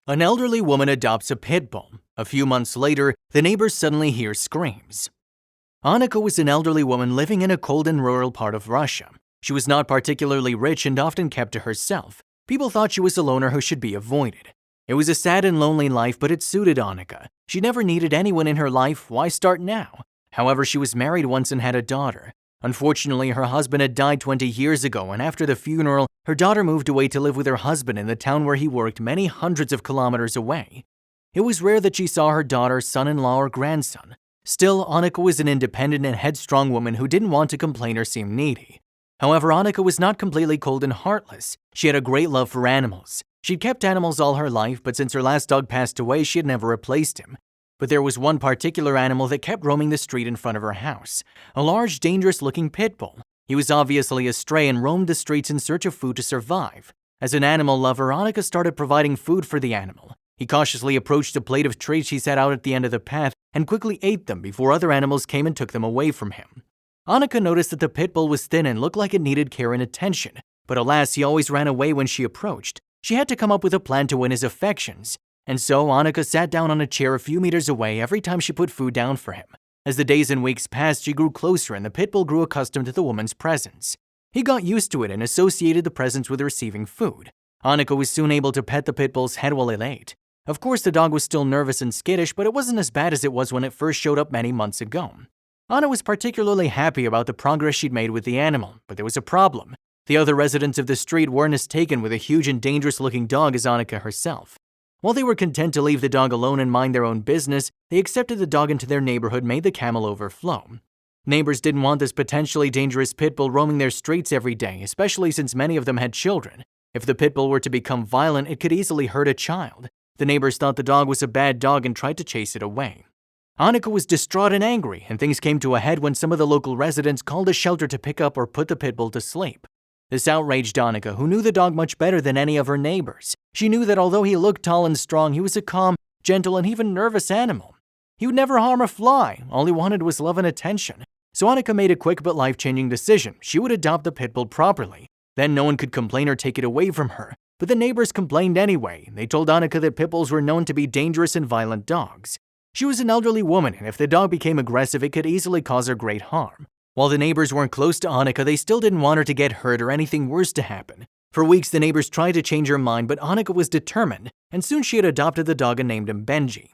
An elderly woman adopts a pit bull. A few months later, the neighbors suddenly hear screams. Annika was an elderly woman living in a cold and rural part of Russia. She was not particularly rich and often kept to herself. People thought she was a loner who should be avoided. It was a sad and lonely life, but it suited Annika. She never needed anyone in her life. Why start now? However, she was married once and had a daughter. Unfortunately, her husband had died 20 years ago, and after the funeral, her daughter moved away to live with her husband in the town where he worked many hundreds of kilometers away. It was rare that she saw her daughter, son-in-law, or grandson. Still, Annika was an independent and headstrong woman who didn't want to complain or seem needy. However, Annika was not completely cold and heartless. She had a great love for animals. She'd kept animals all her life, but since her last dog passed away, she had never replaced him. But there was one particular animal that kept roaming the street in front of her house, a large, dangerous-looking pit bull. He was obviously a stray and roamed the streets in search of food to survive. As an animal lover, Annika started providing food for the animal. He cautiously approached a plate of treats he set out at the end of the path and quickly ate them before other animals came and took them away from him. Annika noticed that the pit bull was thin and looked like it needed care and attention, but alas, he always ran away when she approached. She had to come up with a plan to win his affections. And so Annika sat down on a chair a few meters away every time she put food down for him. As the days and weeks passed, she grew closer and the pit bull grew accustomed to the woman's presence. He got used to it and associated the presence with receiving food. Annika was soon able to pet the pit bull's head while it ate. Of course, the dog was still nervous and skittish, but it wasn't as bad as it was when it first showed up many months ago. Anna was particularly happy about the progress she'd made with the animal, but there was a problem. The other residents of the street weren't as taken with a huge and dangerous-looking dog as Annika herself. While they were content to leave the dog alone and mind their own business, they accepted the dog into their neighborhood made the camel overflow. Neighbors didn't want this potentially dangerous pit bull roaming their streets every day, especially since many of them had children. If the pit bull were to become violent, it could easily hurt a child. The neighbors thought the dog was a bad dog and tried to chase it away. Annika was distraught and angry, and things came to a head when some of the local residents called a shelter to pick up or put the pit bull to sleep. This outraged Annika, who knew the dog much better than any of her neighbors. She knew that although he looked tall and strong, he was a calm, gentle, and even nervous animal. He would never harm a fly. All he wanted was love and attention. So Annika made a quick but life-changing decision. She would adopt the pit bull properly. Then no one could complain or take it away from her. But the neighbors complained anyway. They told Annika that pit bulls were known to be dangerous and violent dogs. She was an elderly woman, and if the dog became aggressive, it could easily cause her great harm. While the neighbors weren't close to Annika, they still didn't want her to get hurt or anything worse to happen. For weeks, the neighbors tried to change her mind, but Annika was determined, and soon she had adopted the dog and named him Benji.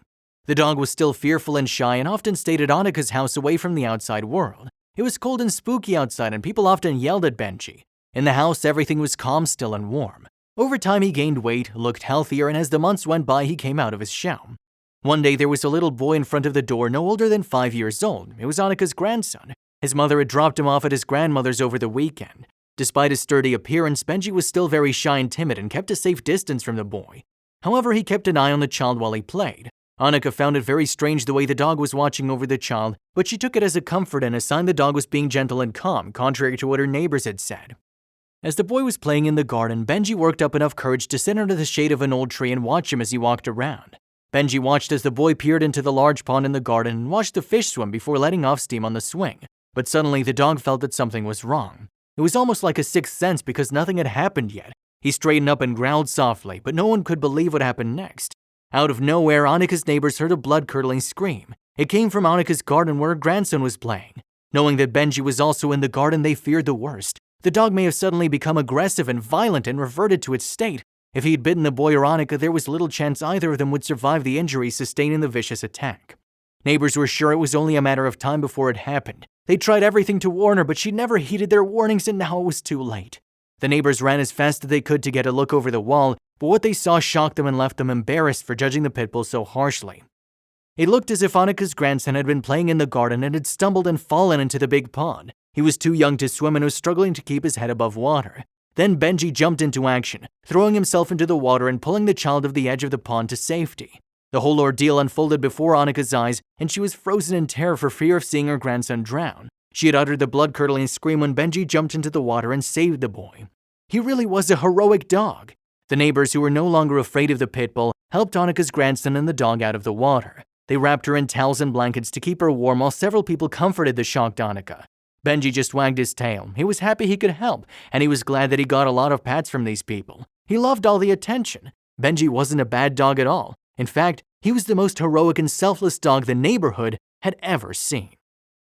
The dog was still fearful and shy and often stayed at Annika's house away from the outside world. It was cold and spooky outside, and people often yelled at Benji. In the house, everything was calm, still, and warm. Over time, he gained weight, looked healthier, and as the months went by, he came out of his shell. One day, there was a little boy in front of the door, no older than 5 years old. It was Annika's grandson. His mother had dropped him off at his grandmother's over the weekend. Despite his sturdy appearance, Benji was still very shy and timid and kept a safe distance from the boy. However, he kept an eye on the child while he played. Annika found it very strange the way the dog was watching over the child, but she took it as a comfort and a sign the dog was being gentle and calm, contrary to what her neighbors had said. As the boy was playing in the garden, Benji worked up enough courage to sit under the shade of an old tree and watch him as he walked around. Benji watched as the boy peered into the large pond in the garden and watched the fish swim before letting off steam on the swing. But suddenly, the dog felt that something was wrong. It was almost like a sixth sense because nothing had happened yet. He straightened up and growled softly, but no one could believe what happened next. Out of nowhere, Annika's neighbors heard a blood-curdling scream. It came from Annika's garden where her grandson was playing. Knowing that Benji was also in the garden, they feared the worst. The dog may have suddenly become aggressive and violent and reverted to its state. If he had bitten the boy or Annika, there was little chance either of them would survive the injuries sustained in the vicious attack. Neighbors were sure it was only a matter of time before it happened. They tried everything to warn her, but she never heeded their warnings, and now it was too late. The neighbors ran as fast as they could to get a look over the wall, but what they saw shocked them and left them embarrassed for judging the pit bull so harshly. It looked as if Annika's grandson had been playing in the garden and had stumbled and fallen into the big pond. He was too young to swim and was struggling to keep his head above water. Then Benji jumped into action, throwing himself into the water and pulling the child of the edge of the pond to safety. The whole ordeal unfolded before Annika's eyes, and she was frozen in terror for fear of seeing her grandson drown. She had uttered the blood-curdling scream when Benji jumped into the water and saved the boy. He really was a heroic dog. The neighbors, who were no longer afraid of the pit bull, helped Annika's grandson and the dog out of the water. They wrapped her in towels and blankets to keep her warm while several people comforted the shocked Annika. Benji just wagged his tail. He was happy he could help, and he was glad that he got a lot of pats from these people. He loved all the attention. Benji wasn't a bad dog at all. In fact, he was the most heroic and selfless dog the neighborhood had ever seen.